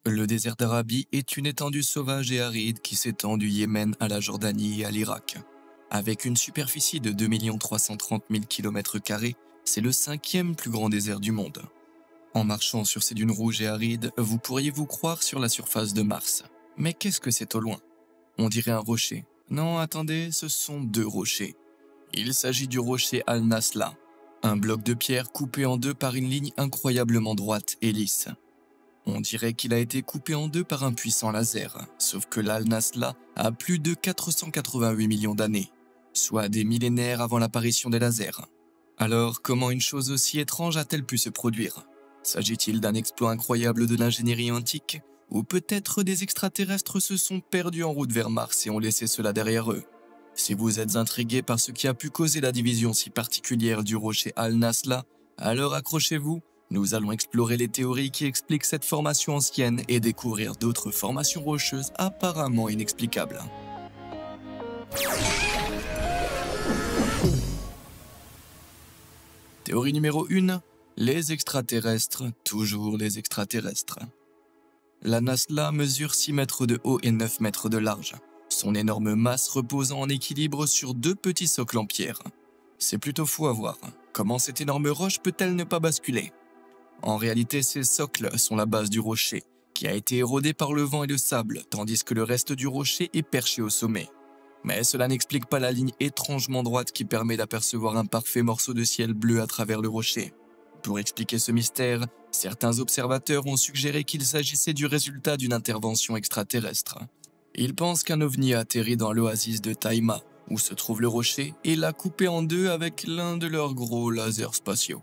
Le désert d'Arabie est une étendue sauvage et aride qui s'étend du Yémen à la Jordanie et à l'Irak. Avec une superficie de 2 330 000 km², c'est le cinquième plus grand désert du monde. En marchant sur ces dunes rouges et arides, vous pourriez vous croire sur la surface de Mars. Mais qu'est-ce que c'est au loin? On dirait un rocher. Non, attendez, ce sont deux rochers. Il s'agit du rocher Al-Nasla, un bloc de pierre coupé en deux par une ligne incroyablement droite et lisse. On dirait qu'il a été coupé en deux par un puissant laser, sauf que l'Al-Nasla a plus de 488 millions d'années, soit des millénaires avant l'apparition des lasers. Alors, comment une chose aussi étrange a-t-elle pu se produire? S'agit-il d'un exploit incroyable de l'ingénierie antique? Ou peut-être des extraterrestres se sont perdus en route vers Mars et ont laissé cela derrière eux? Si vous êtes intrigué par ce qui a pu causer la division si particulière du rocher Al-Nasla, alors accrochez-vous. Nous allons explorer les théories qui expliquent cette formation ancienne et découvrir d'autres formations rocheuses apparemment inexplicables. Théorie numéro 1. Les extraterrestres, toujours les extraterrestres. La Nasla mesure 6 mètres de haut et 9 mètres de large, son énorme masse reposant en équilibre sur deux petits socles en pierre. C'est plutôt fou à voir. Comment cette énorme roche peut-elle ne pas basculer? En réalité, ces socles sont la base du rocher, qui a été érodé par le vent et le sable, tandis que le reste du rocher est perché au sommet. Mais cela n'explique pas la ligne étrangement droite qui permet d'apercevoir un parfait morceau de ciel bleu à travers le rocher. Pour expliquer ce mystère, certains observateurs ont suggéré qu'il s'agissait du résultat d'une intervention extraterrestre. Ils pensent qu'un ovni a atterri dans l'oasis de Taïma, où se trouve le rocher, et l'a coupé en deux avec l'un de leurs gros lasers spatiaux.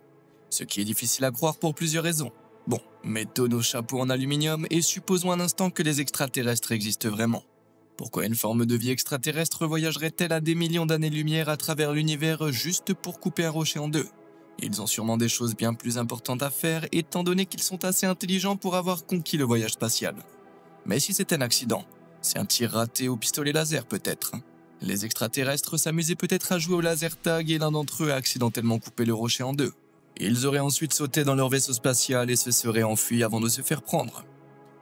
Ce qui est difficile à croire pour plusieurs raisons. Bon, mettons nos chapeaux en aluminium et supposons un instant que les extraterrestres existent vraiment. Pourquoi une forme de vie extraterrestre voyagerait-elle à des millions d'années-lumière à travers l'univers juste pour couper un rocher en deux? Ils ont sûrement des choses bien plus importantes à faire étant donné qu'ils sont assez intelligents pour avoir conquis le voyage spatial. Mais si c'est un accident, c'est un tir raté au pistolet laser peut-être. Les extraterrestres s'amusaient peut-être à jouer au laser tag et l'un d'entre eux a accidentellement coupé le rocher en deux. Ils auraient ensuite sauté dans leur vaisseau spatial et se seraient enfuis avant de se faire prendre.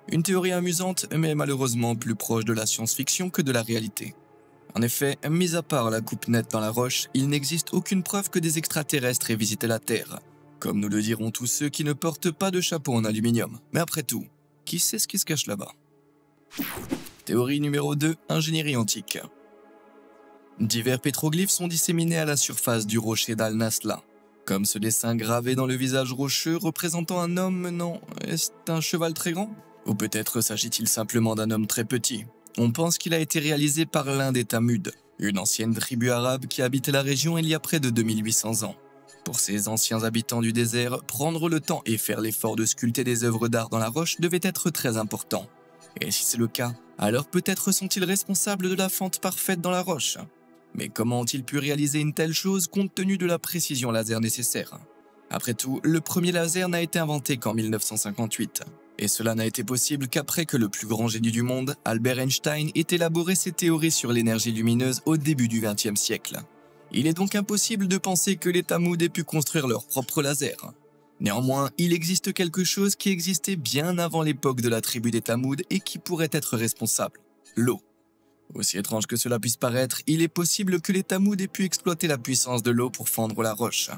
Une théorie amusante, mais malheureusement plus proche de la science-fiction que de la réalité. En effet, mis à part la coupe nette dans la roche, il n'existe aucune preuve que des extraterrestres aient visité la Terre, comme nous le diront tous ceux qui ne portent pas de chapeau en aluminium. Mais après tout, qui sait ce qui se cache là-bas? Théorie numéro 2, ingénierie antique. Divers pétroglyphes sont disséminés à la surface du rocher d'Al-Nasla. Comme ce dessin gravé dans le visage rocheux représentant un homme, non, est-ce un cheval très grand? Ou peut-être s'agit-il simplement d'un homme très petit? On pense qu'il a été réalisé par l'un des Tamuds, une ancienne tribu arabe qui habitait la région il y a près de 2800 ans. Pour ces anciens habitants du désert, prendre le temps et faire l'effort de sculpter des œuvres d'art dans la roche devait être très important. Et si c'est le cas, alors peut-être sont-ils responsables de la fente parfaite dans la roche? Mais comment ont-ils pu réaliser une telle chose compte tenu de la précision laser nécessaire? Après tout, le premier laser n'a été inventé qu'en 1958. Et cela n'a été possible qu'après que le plus grand génie du monde, Albert Einstein, ait élaboré ses théories sur l'énergie lumineuse au début du XXe siècle. Il est donc impossible de penser que les Tamuds aient pu construire leur propre laser. Néanmoins, il existe quelque chose qui existait bien avant l'époque de la tribu des Tamuds et qui pourrait être responsable: l'eau. Aussi étrange que cela puisse paraître, il est possible que les Tamuds aient pu exploiter la puissance de l'eau pour fendre la roche.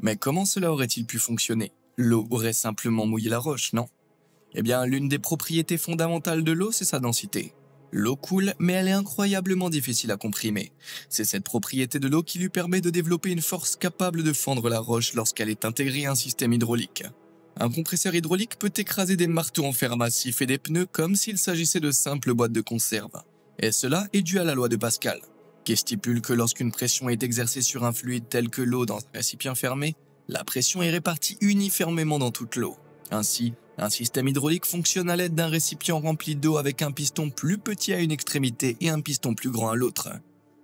Mais comment cela aurait-il pu fonctionner? L'eau aurait simplement mouillé la roche, non? Eh bien, l'une des propriétés fondamentales de l'eau, c'est sa densité. L'eau coule, mais elle est incroyablement difficile à comprimer. C'est cette propriété de l'eau qui lui permet de développer une force capable de fendre la roche lorsqu'elle est intégrée à un système hydraulique. Un compresseur hydraulique peut écraser des marteaux en fer massif et des pneus comme s'il s'agissait de simples boîtes de conserve. Et cela est dû à la loi de Pascal, qui stipule que lorsqu'une pression est exercée sur un fluide tel que l'eau dans un récipient fermé, la pression est répartie uniformément dans toute l'eau. Ainsi, un système hydraulique fonctionne à l'aide d'un récipient rempli d'eau avec un piston plus petit à une extrémité et un piston plus grand à l'autre.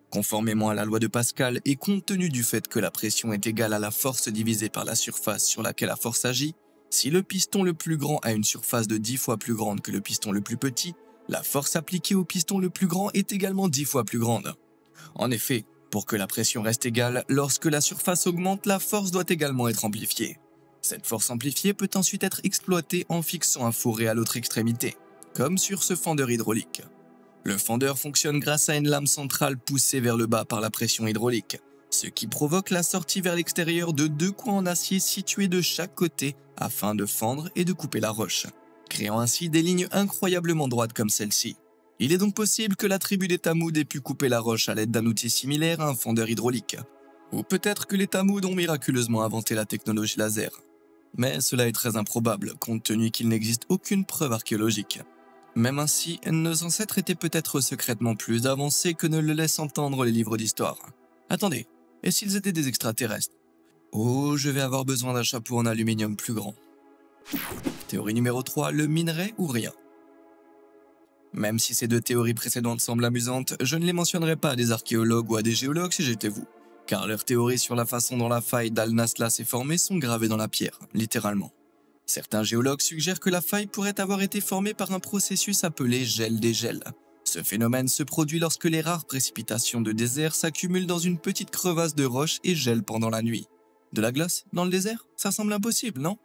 Conformément à la loi de Pascal et compte tenu du fait que la pression est égale à la force divisée par la surface sur laquelle la force agit, si le piston le plus grand a une surface de 10 fois plus grande que le piston le plus petit, la force appliquée au piston le plus grand est également 10 fois plus grande. En effet, pour que la pression reste égale, lorsque la surface augmente, la force doit également être amplifiée. Cette force amplifiée peut ensuite être exploitée en fixant un fourré à l'autre extrémité, comme sur ce fendeur hydraulique. Le fendeur fonctionne grâce à une lame centrale poussée vers le bas par la pression hydraulique, ce qui provoque la sortie vers l'extérieur de deux coins en acier situés de chaque côté afin de fendre et de couper la roche, créant ainsi des lignes incroyablement droites comme celle-ci. Il est donc possible que la tribu des Tamouds ait pu couper la roche à l'aide d'un outil similaire à un fendeur hydraulique. Ou peut-être que les Tamouds ont miraculeusement inventé la technologie laser. Mais cela est très improbable, compte tenu qu'il n'existe aucune preuve archéologique. Même ainsi, nos ancêtres étaient peut-être secrètement plus avancés que ne le laissent entendre les livres d'histoire. Attendez, et s'ils étaient des extraterrestres? Oh, je vais avoir besoin d'un chapeau en aluminium plus grand. Théorie numéro 3, le minerai ou rien. Même si ces deux théories précédentes semblent amusantes, je ne les mentionnerai pas à des archéologues ou à des géologues si j'étais vous, car leurs théories sur la façon dont la faille d'Al-Nasla s'est formée sont gravées dans la pierre, littéralement. Certains géologues suggèrent que la faille pourrait avoir été formée par un processus appelé gel des gels. Ce phénomène se produit lorsque les rares précipitations de désert s'accumulent dans une petite crevasse de roche et gèlent pendant la nuit. De la glace dans le désert? Ça semble impossible, non?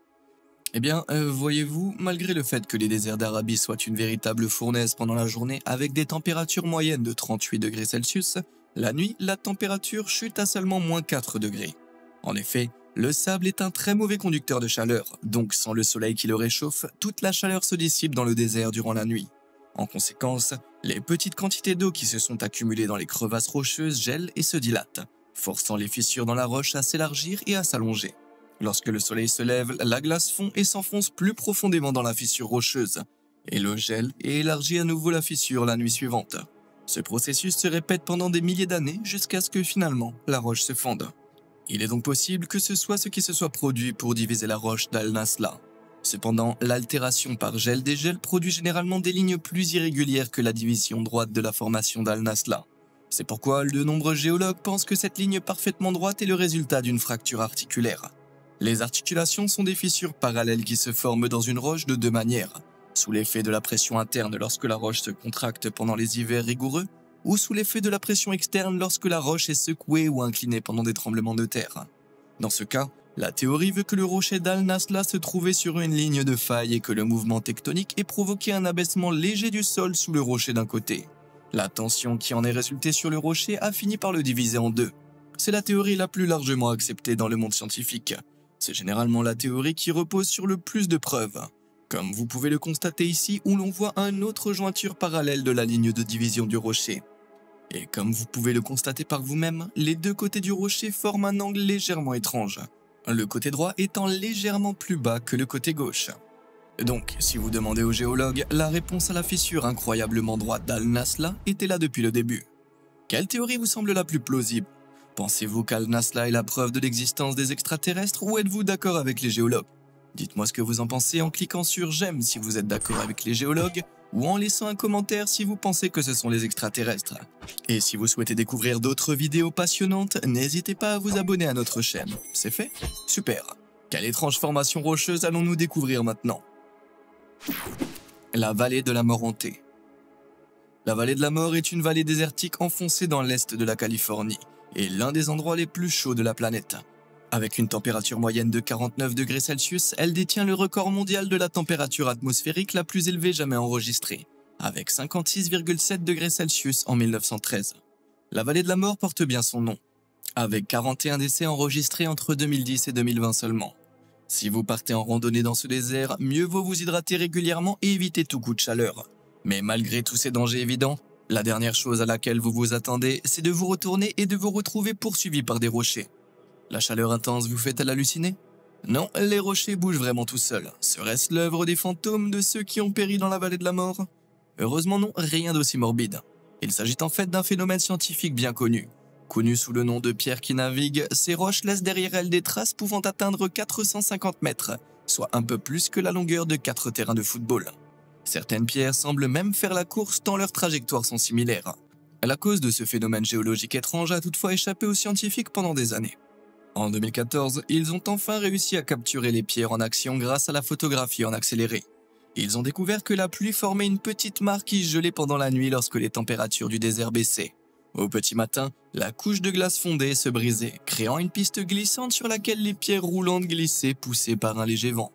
Eh bien, voyez-vous, malgré le fait que les déserts d'Arabie soient une véritable fournaise pendant la journée avec des températures moyennes de 38 degrés Celsius, la nuit, la température chute à seulement moins 4 degrés. En effet, le sable est un très mauvais conducteur de chaleur, donc sans le soleil qui le réchauffe, toute la chaleur se dissipe dans le désert durant la nuit. En conséquence, les petites quantités d'eau qui se sont accumulées dans les crevasses rocheuses gèlent et se dilatent, forçant les fissures dans la roche à s'élargir et à s'allonger. Lorsque le soleil se lève, la glace fond et s'enfonce plus profondément dans la fissure rocheuse, et le gèle et élargit à nouveau la fissure la nuit suivante. Ce processus se répète pendant des milliers d'années jusqu'à ce que finalement la roche se fonde. Il est donc possible que ce soit ce qui se soit produit pour diviser la roche d'Al-Nasla. Cependant, l'altération par gel des gels produit généralement des lignes plus irrégulières que la division droite de la formation d'Al-Nasla. C'est pourquoi de nombreux géologues pensent que cette ligne parfaitement droite est le résultat d'une fracture articulaire. Les articulations sont des fissures parallèles qui se forment dans une roche de deux manières, sous l'effet de la pression interne lorsque la roche se contracte pendant les hivers rigoureux, ou sous l'effet de la pression externe lorsque la roche est secouée ou inclinée pendant des tremblements de terre. Dans ce cas, la théorie veut que le rocher d'Al-Nasla se trouvait sur une ligne de faille et que le mouvement tectonique ait provoqué un abaissement léger du sol sous le rocher d'un côté. La tension qui en est résultée sur le rocher a fini par le diviser en deux. C'est la théorie la plus largement acceptée dans le monde scientifique. C'est généralement la théorie qui repose sur le plus de preuves. Comme vous pouvez le constater ici où l'on voit une autre jointure parallèle de la ligne de division du rocher. Et comme vous pouvez le constater par vous-même, les deux côtés du rocher forment un angle légèrement étrange, le côté droit étant légèrement plus bas que le côté gauche. Donc, si vous demandez aux géologues, la réponse à la fissure incroyablement droite d'Al-Nasla était là depuis le début. Quelle théorie vous semble la plus plausible? Pensez-vous qu'Al-Nasla est la preuve de l'existence des extraterrestres ou êtes-vous d'accord avec les géologues? Dites-moi ce que vous en pensez en cliquant sur j'aime si vous êtes d'accord avec les géologues ou en laissant un commentaire si vous pensez que ce sont les extraterrestres. Et si vous souhaitez découvrir d'autres vidéos passionnantes, n'hésitez pas à vous abonner à notre chaîne. C'est fait? Super! Quelle étrange formation rocheuse allons-nous découvrir maintenant? La vallée de la mort hantée. La vallée de la mort est une vallée désertique enfoncée dans l'est de la Californie et l'un des endroits les plus chauds de la planète. Avec une température moyenne de 49 degrés Celsius, elle détient le record mondial de la température atmosphérique la plus élevée jamais enregistrée, avec 56,7 degrés Celsius en 1913. La vallée de la mort porte bien son nom, avec 41 décès enregistrés entre 2010 et 2020 seulement. Si vous partez en randonnée dans ce désert, mieux vaut vous hydrater régulièrement et éviter tout coup de chaleur. Mais malgré tous ces dangers évidents, la dernière chose à laquelle vous vous attendez, c'est de vous retourner et de vous retrouver poursuivi par des rochers. La chaleur intense vous fait-elle halluciner? Non, les rochers bougent vraiment tout seuls. Serait-ce l'œuvre des fantômes de ceux qui ont péri dans la vallée de la mort? Heureusement non, rien d'aussi morbide. Il s'agit en fait d'un phénomène scientifique bien connu. Connu sous le nom de pierres qui naviguent, ces roches laissent derrière elles des traces pouvant atteindre 450 mètres, soit un peu plus que la longueur de 4 terrains de football. Certaines pierres semblent même faire la course tant leurs trajectoires sont similaires. La cause de ce phénomène géologique étrange a toutefois échappé aux scientifiques pendant des années. En 2014, ils ont enfin réussi à capturer les pierres en action grâce à la photographie en accéléré. Ils ont découvert que la pluie formait une petite marquise gelée pendant la nuit lorsque les températures du désert baissaient. Au petit matin, la couche de glace fondait et se brisait, créant une piste glissante sur laquelle les pierres roulantes glissaient poussées par un léger vent.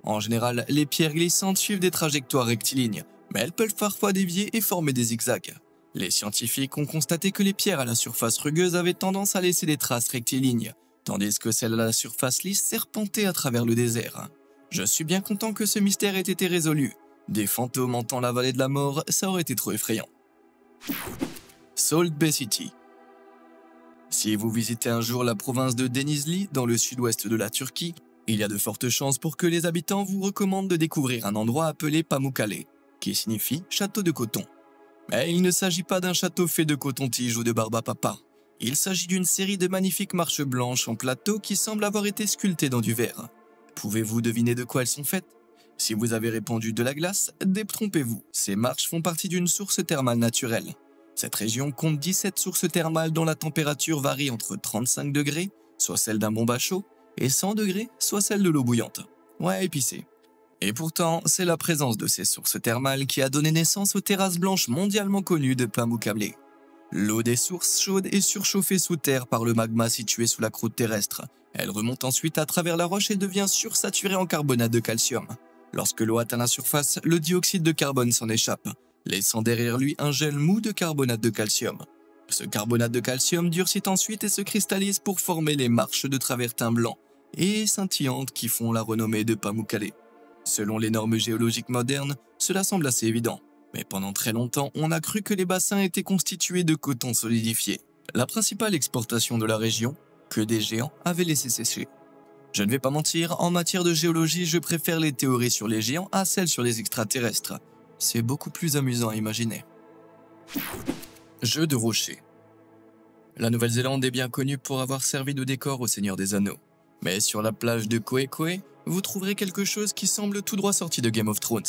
En général, les pierres glissantes suivent des trajectoires rectilignes, mais elles peuvent parfois dévier et former des zigzags. Les scientifiques ont constaté que les pierres à la surface rugueuse avaient tendance à laisser des traces rectilignes, tandis que celles à la surface lisse serpentaient à travers le désert. Je suis bien content que ce mystère ait été résolu. Des fantômes hantant la vallée de la mort, ça aurait été trop effrayant. Salt Bay City. Si vous visitez un jour la province de Denizli, dans le sud-ouest de la Turquie, il y a de fortes chances pour que les habitants vous recommandent de découvrir un endroit appelé Pamukkale, qui signifie château de coton. Mais il ne s'agit pas d'un château fait de coton-tige ou de barbe à papa. Il s'agit d'une série de magnifiques marches blanches en plateau qui semblent avoir été sculptées dans du verre. Pouvez-vous deviner de quoi elles sont faites? Si vous avez répandu de la glace, détrompez-vous, ces marches font partie d'une source thermale naturelle. Cette région compte 17 sources thermales dont la température varie entre 35 degrés, soit celle d'un bon bain chaud, et 100 degrés, soit celle de l'eau bouillante. Ouais, épicée. Et pourtant, c'est la présence de ces sources thermales qui a donné naissance aux terrasses blanches mondialement connues de Pamukkale. L'eau des sources chaudes est surchauffée sous terre par le magma situé sous la croûte terrestre. Elle remonte ensuite à travers la roche et devient sursaturée en carbonate de calcium. Lorsque l'eau atteint la surface, le dioxyde de carbone s'en échappe, laissant derrière lui un gel mou de carbonate de calcium. Ce carbonate de calcium durcit ensuite et se cristallise pour former les marches de travertin blanc et scintillantes qui font la renommée de Pamukkale. Selon les normes géologiques modernes, cela semble assez évident. Mais pendant très longtemps, on a cru que les bassins étaient constitués de coton solidifié, la principale exportation de la région, que des géants avaient laissé sécher. Je ne vais pas mentir, en matière de géologie, je préfère les théories sur les géants à celles sur les extraterrestres. C'est beaucoup plus amusant à imaginer. Jeu de rocher. La Nouvelle-Zélande est bien connue pour avoir servi de décor au Seigneur des Anneaux. Mais sur la plage de Koe Koe, vous trouverez quelque chose qui semble tout droit sorti de Game of Thrones.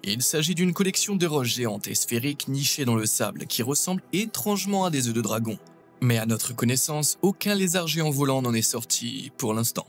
Il s'agit d'une collection de roches géantes et sphériques nichées dans le sable qui ressemblent étrangement à des œufs de dragon. Mais à notre connaissance, aucun lézard géant volant n'en est sorti pour l'instant.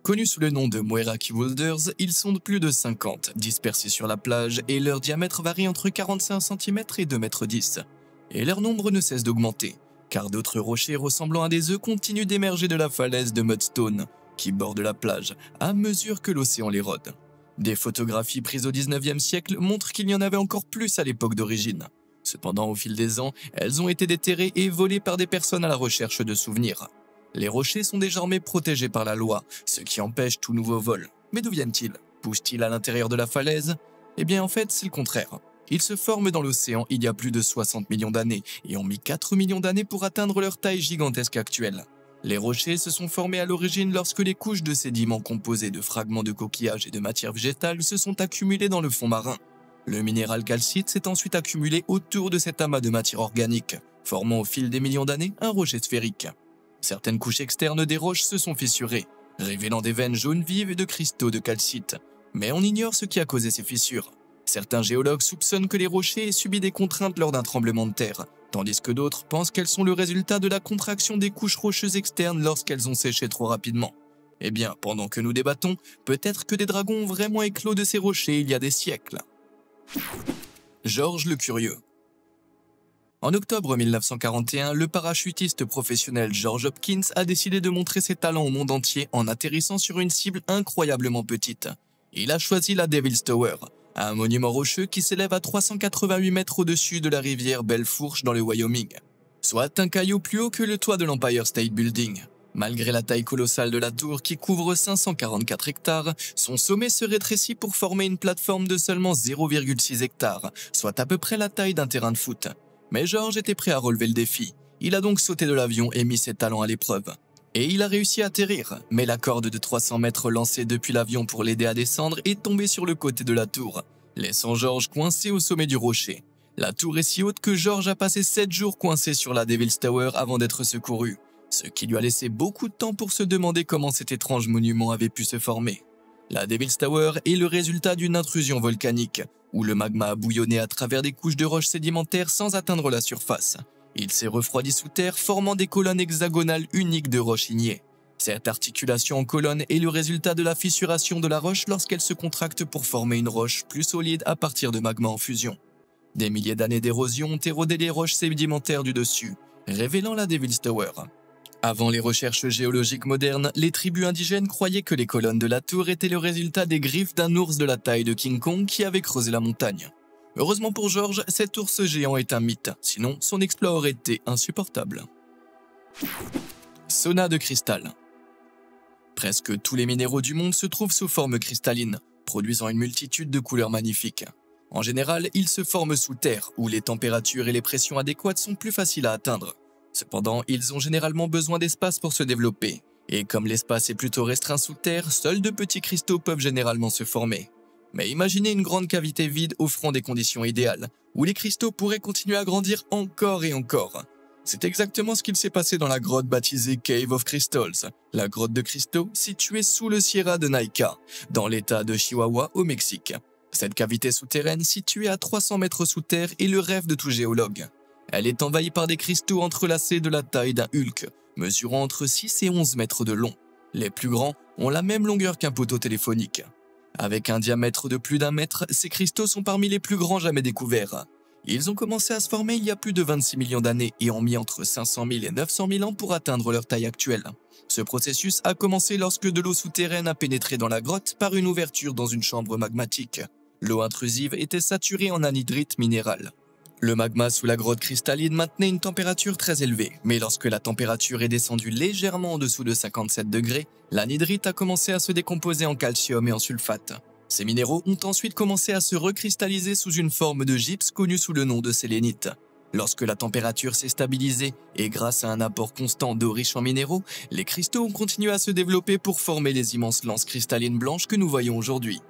Connus sous le nom de Moeraki Boulders, ils sont de plus de 50, dispersés sur la plage et leur diamètre varie entre 45 cm et 2,10 m. Et leur nombre ne cesse d'augmenter, car d'autres rochers ressemblant à des œufs continuent d'émerger de la falaise de Mudstone, qui borde la plage, à mesure que l'océan l'érode. Des photographies prises au 19e siècle montrent qu'il y en avait encore plus à l'époque d'origine. Cependant, au fil des ans, elles ont été déterrées et volées par des personnes à la recherche de souvenirs. Les rochers sont désormais protégés par la loi, ce qui empêche tout nouveau vol. Mais d'où viennent-ils? Poussent-ils à l'intérieur de la falaise? Eh bien en fait, c'est le contraire. Ils se forment dans l'océan il y a plus de 60 millions d'années et ont mis 4 millions d'années pour atteindre leur taille gigantesque actuelle. Les rochers se sont formés à l'origine lorsque les couches de sédiments composées de fragments de coquillages et de matière végétale se sont accumulées dans le fond marin. Le minéral calcite s'est ensuite accumulé autour de cet amas de matière organique, formant au fil des millions d'années un rocher sphérique. Certaines couches externes des roches se sont fissurées, révélant des veines jaunes vives et de cristaux de calcite. Mais on ignore ce qui a causé ces fissures. Certains géologues soupçonnent que les rochers aient subi des contraintes lors d'un tremblement de terre, tandis que d'autres pensent qu'elles sont le résultat de la contraction des couches rocheuses externes lorsqu'elles ont séché trop rapidement. Eh bien, pendant que nous débattons, peut-être que des dragons ont vraiment éclos de ces rochers il y a des siècles. George le Curieux. En octobre 1941, le parachutiste professionnel George Hopkins a décidé de montrer ses talents au monde entier en atterrissant sur une cible incroyablement petite. Il a choisi la Devil's Tower, un monument rocheux qui s'élève à 388 mètres au-dessus de la rivière Belle Fourche dans le Wyoming, soit un caillou plus haut que le toit de l'Empire State Building. Malgré la taille colossale de la tour qui couvre 544 hectares, son sommet se rétrécit pour former une plateforme de seulement 0,6 hectares, soit à peu près la taille d'un terrain de foot. Mais George était prêt à relever le défi. Il a donc sauté de l'avion et mis ses talents à l'épreuve. Et il a réussi à atterrir, mais la corde de 300 mètres lancée depuis l'avion pour l'aider à descendre est tombée sur le côté de la tour, laissant George coincé au sommet du rocher. La tour est si haute que George a passé 7 jours coincé sur la Devil's Tower avant d'être secouru, ce qui lui a laissé beaucoup de temps pour se demander comment cet étrange monument avait pu se former. La Devil's Tower est le résultat d'une intrusion volcanique, où le magma a bouillonné à travers des couches de roches sédimentaires sans atteindre la surface. Il s'est refroidi sous terre, formant des colonnes hexagonales uniques de roches ignées. Cette articulation en colonne est le résultat de la fissuration de la roche lorsqu'elle se contracte pour former une roche plus solide à partir de magma en fusion. Des milliers d'années d'érosion ont érodé les roches sédimentaires du dessus, révélant la Devil's Tower. Avant les recherches géologiques modernes, les tribus indigènes croyaient que les colonnes de la tour étaient le résultat des griffes d'un ours de la taille de King Kong qui avait creusé la montagne. Heureusement pour George, cet ours géant est un mythe, sinon son exploit aurait été insupportable. Sauna de cristal. Presque tous les minéraux du monde se trouvent sous forme cristalline, produisant une multitude de couleurs magnifiques. En général, ils se forment sous terre, où les températures et les pressions adéquates sont plus faciles à atteindre. Cependant, ils ont généralement besoin d'espace pour se développer, et comme l'espace est plutôt restreint sous terre, seuls de petits cristaux peuvent généralement se former. Mais imaginez une grande cavité vide offrant des conditions idéales, où les cristaux pourraient continuer à grandir encore et encore. C'est exactement ce qu'il s'est passé dans la grotte baptisée Cave of Crystals, la grotte de cristaux située sous le Sierra de Naica, dans l'état de Chihuahua au Mexique. Cette cavité souterraine située à 300 mètres sous terre est le rêve de tout géologue. Elle est envahie par des cristaux entrelacés de la taille d'un Hulk, mesurant entre 6 et 11 mètres de long. Les plus grands ont la même longueur qu'un poteau téléphonique. Avec un diamètre de plus d'1 mètre, ces cristaux sont parmi les plus grands jamais découverts. Ils ont commencé à se former il y a plus de 26 millions d'années et ont mis entre 500 000 et 900 000 ans pour atteindre leur taille actuelle. Ce processus a commencé lorsque de l'eau souterraine a pénétré dans la grotte par une ouverture dans une chambre magmatique. L'eau intrusive était saturée en anhydrite minérale. Le magma sous la grotte cristalline maintenait une température très élevée, mais lorsque la température est descendue légèrement en dessous de 57 degrés, l'anhydrite a commencé à se décomposer en calcium et en sulfate. Ces minéraux ont ensuite commencé à se recristalliser sous une forme de gypse connue sous le nom de sélénite. Lorsque la température s'est stabilisée et grâce à un apport constant d'eau riche en minéraux, les cristaux ont continué à se développer pour former les immenses lances cristallines blanches que nous voyons aujourd'hui.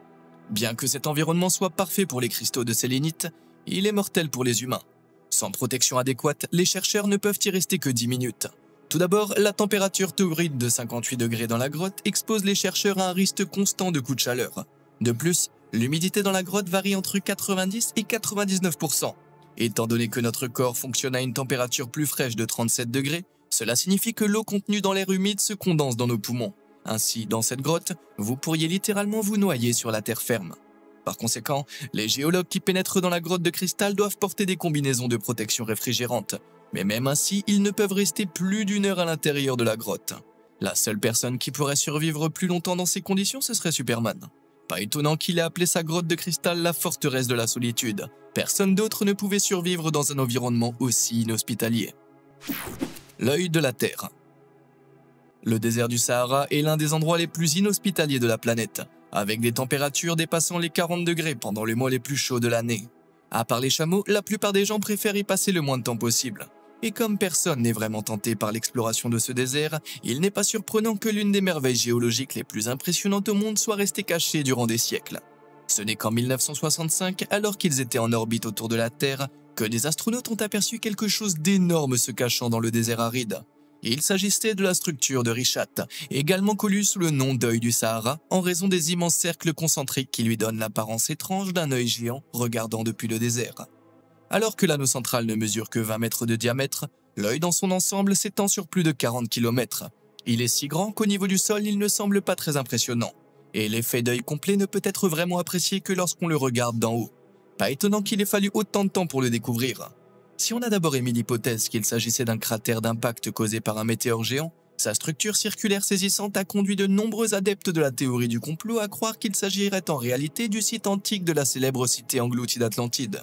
Bien que cet environnement soit parfait pour les cristaux de sélénite, il est mortel pour les humains. Sans protection adéquate, les chercheurs ne peuvent y rester que 10 minutes. Tout d'abord, la température torride de 58 degrés dans la grotte expose les chercheurs à un risque constant de coups de chaleur. De plus, l'humidité dans la grotte varie entre 90 et 99%. Étant donné que notre corps fonctionne à une température plus fraîche de 37 degrés, cela signifie que l'eau contenue dans l'air humide se condense dans nos poumons. Ainsi, dans cette grotte, vous pourriez littéralement vous noyer sur la terre ferme. Par conséquent, les géologues qui pénètrent dans la grotte de cristal doivent porter des combinaisons de protection réfrigérantes. Mais même ainsi, ils ne peuvent rester plus d'1 heure à l'intérieur de la grotte. La seule personne qui pourrait survivre plus longtemps dans ces conditions, ce serait Superman. Pas étonnant qu'il ait appelé sa grotte de cristal la forteresse de la solitude. Personne d'autre ne pouvait survivre dans un environnement aussi inhospitalier. L'œil de la Terre. Le désert du Sahara est l'un des endroits les plus inhospitaliers de la planète, avec des températures dépassant les 40 degrés pendant les mois les plus chauds de l'année. À part les chameaux, la plupart des gens préfèrent y passer le moins de temps possible. Et comme personne n'est vraiment tenté par l'exploration de ce désert, il n'est pas surprenant que l'une des merveilles géologiques les plus impressionnantes au monde soit restée cachée durant des siècles. Ce n'est qu'en 1965, alors qu'ils étaient en orbite autour de la Terre, que des astronautes ont aperçu quelque chose d'énorme se cachant dans le désert aride. Il s'agissait de la structure de Richat, également connue sous le nom d'œil du Sahara, en raison des immenses cercles concentriques qui lui donnent l'apparence étrange d'un œil géant regardant depuis le désert. Alors que l'anneau central ne mesure que 20 mètres de diamètre, l'œil dans son ensemble s'étend sur plus de 40 km. Il est si grand qu'au niveau du sol, il ne semble pas très impressionnant. Et l'effet d'œil complet ne peut être vraiment apprécié que lorsqu'on le regarde d'en haut. Pas étonnant qu'il ait fallu autant de temps pour le découvrir. Si on a d'abord émis l'hypothèse qu'il s'agissait d'un cratère d'impact causé par un météore géant, sa structure circulaire saisissante a conduit de nombreux adeptes de la théorie du complot à croire qu'il s'agirait en réalité du site antique de la célèbre cité engloutie d'Atlantide.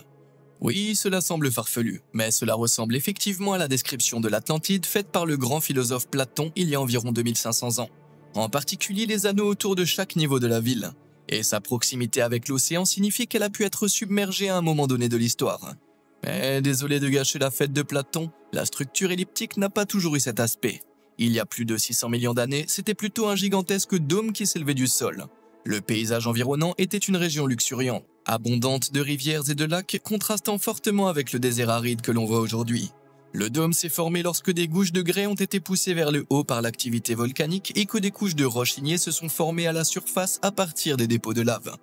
Oui, cela semble farfelu, mais cela ressemble effectivement à la description de l'Atlantide faite par le grand philosophe Platon il y a environ 2500 ans. En particulier les anneaux autour de chaque niveau de la ville. Et sa proximité avec l'océan signifie qu'elle a pu être submergée à un moment donné de l'histoire. Mais désolé de gâcher la fête de Platon, la structure elliptique n'a pas toujours eu cet aspect. Il y a plus de 600 millions d'années, c'était plutôt un gigantesque dôme qui s'élevait du sol. Le paysage environnant était une région luxuriante, abondante de rivières et de lacs, contrastant fortement avec le désert aride que l'on voit aujourd'hui. Le dôme s'est formé lorsque des couches de grès ont été poussées vers le haut par l'activité volcanique et que des couches de roches ignées se sont formées à la surface à partir des dépôts de lave.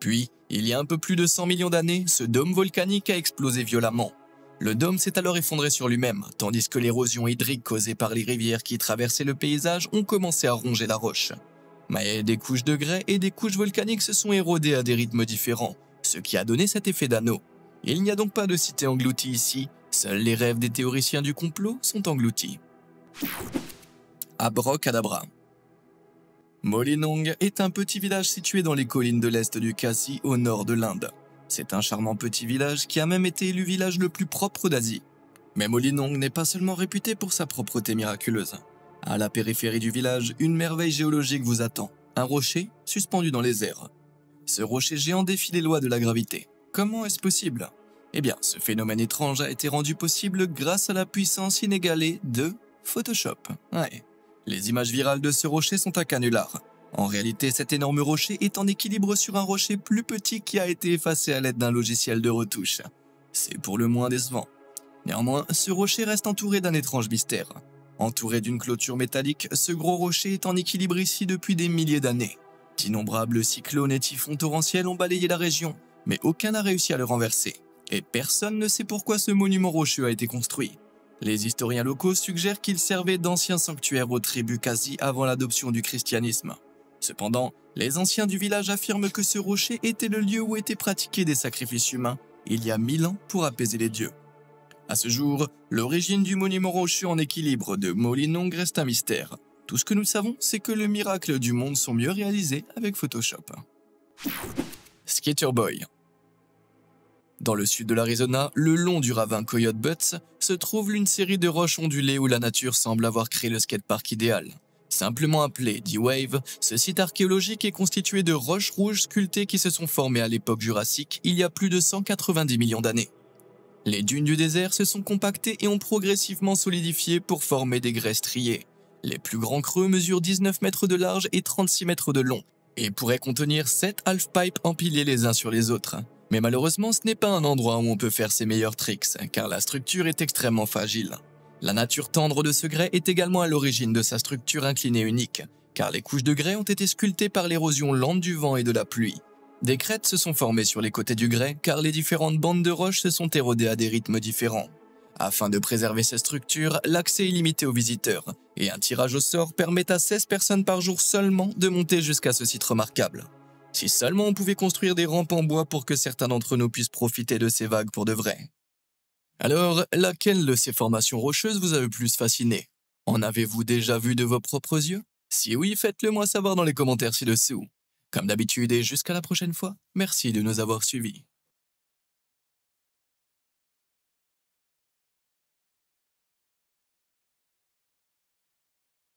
Puis, il y a un peu plus de 100 millions d'années, ce dôme volcanique a explosé violemment. Le dôme s'est alors effondré sur lui-même, tandis que l'érosion hydrique causée par les rivières qui traversaient le paysage ont commencé à ronger la roche. Mais des couches de grès et des couches volcaniques se sont érodées à des rythmes différents, ce qui a donné cet effet d'anneau. Il n'y a donc pas de cité engloutie ici, Seuls les rêves des théoriciens du complot sont engloutis. Abracadabra. Molinong est un petit village situé dans les collines de l'est du Kashi au nord de l'Inde. C'est un charmant petit village qui a même été élu village le plus propre d'Asie. Mais Molinong n'est pas seulement réputé pour sa propreté miraculeuse. À la périphérie du village, une merveille géologique vous attend, un rocher suspendu dans les airs. Ce rocher géant défie les lois de la gravité. Comment est-ce possible? Eh bien, ce phénomène étrange a été rendu possible grâce à la puissance inégalée de Photoshop. Ouais. Les images virales de ce rocher sont un canular. En réalité, cet énorme rocher est en équilibre sur un rocher plus petit qui a été effacé à l'aide d'un logiciel de retouche. C'est pour le moins décevant. Néanmoins, ce rocher reste entouré d'un étrange mystère. Entouré d'une clôture métallique, ce gros rocher est en équilibre ici depuis des milliers d'années. D'innombrables cyclones et typhons torrentiels ont balayé la région, mais aucun n'a réussi à le renverser. Et personne ne sait pourquoi ce monument rocheux a été construit. Les historiens locaux suggèrent qu'il servait d'ancien sanctuaire aux tribus Kashi avant l'adoption du christianisme. Cependant, les anciens du village affirment que ce rocher était le lieu où étaient pratiqués des sacrifices humains il y a 1000 ans pour apaiser les dieux. À ce jour, l'origine du monument rocheux en équilibre de Molinong reste un mystère. Tout ce que nous savons, c'est que les miracles du monde sont mieux réalisés avec Photoshop. Skater Boy. Dans le sud de l'Arizona, le long du ravin Coyote Buttes, se trouve une série de roches ondulées où la nature semble avoir créé le skatepark idéal. Simplement appelé D-Wave, ce site archéologique est constitué de roches rouges sculptées qui se sont formées à l'époque jurassique il y a plus de 190 millions d'années. Les dunes du désert se sont compactées et ont progressivement solidifié pour former des grès striés. Les plus grands creux mesurent 19 mètres de large et 36 mètres de long, et pourraient contenir 7 half-pipes empilés les uns sur les autres. Mais malheureusement, ce n'est pas un endroit où on peut faire ses meilleurs tricks, car la structure est extrêmement fragile. La nature tendre de ce grès est également à l'origine de sa structure inclinée unique, car les couches de grès ont été sculptées par l'érosion lente du vent et de la pluie. Des crêtes se sont formées sur les côtés du grès, car les différentes bandes de roches se sont érodées à des rythmes différents. Afin de préserver ces structures, l'accès est limité aux visiteurs, et un tirage au sort permet à 16 personnes par jour seulement de monter jusqu'à ce site remarquable. Si seulement on pouvait construire des rampes en bois pour que certains d'entre nous puissent profiter de ces vagues pour de vrai. Alors, laquelle de ces formations rocheuses vous a le plus fasciné? En avez-vous déjà vu de vos propres yeux? Si oui, faites-le moi savoir dans les commentaires ci-dessous. Comme d'habitude et jusqu'à la prochaine fois, merci de nous avoir suivis.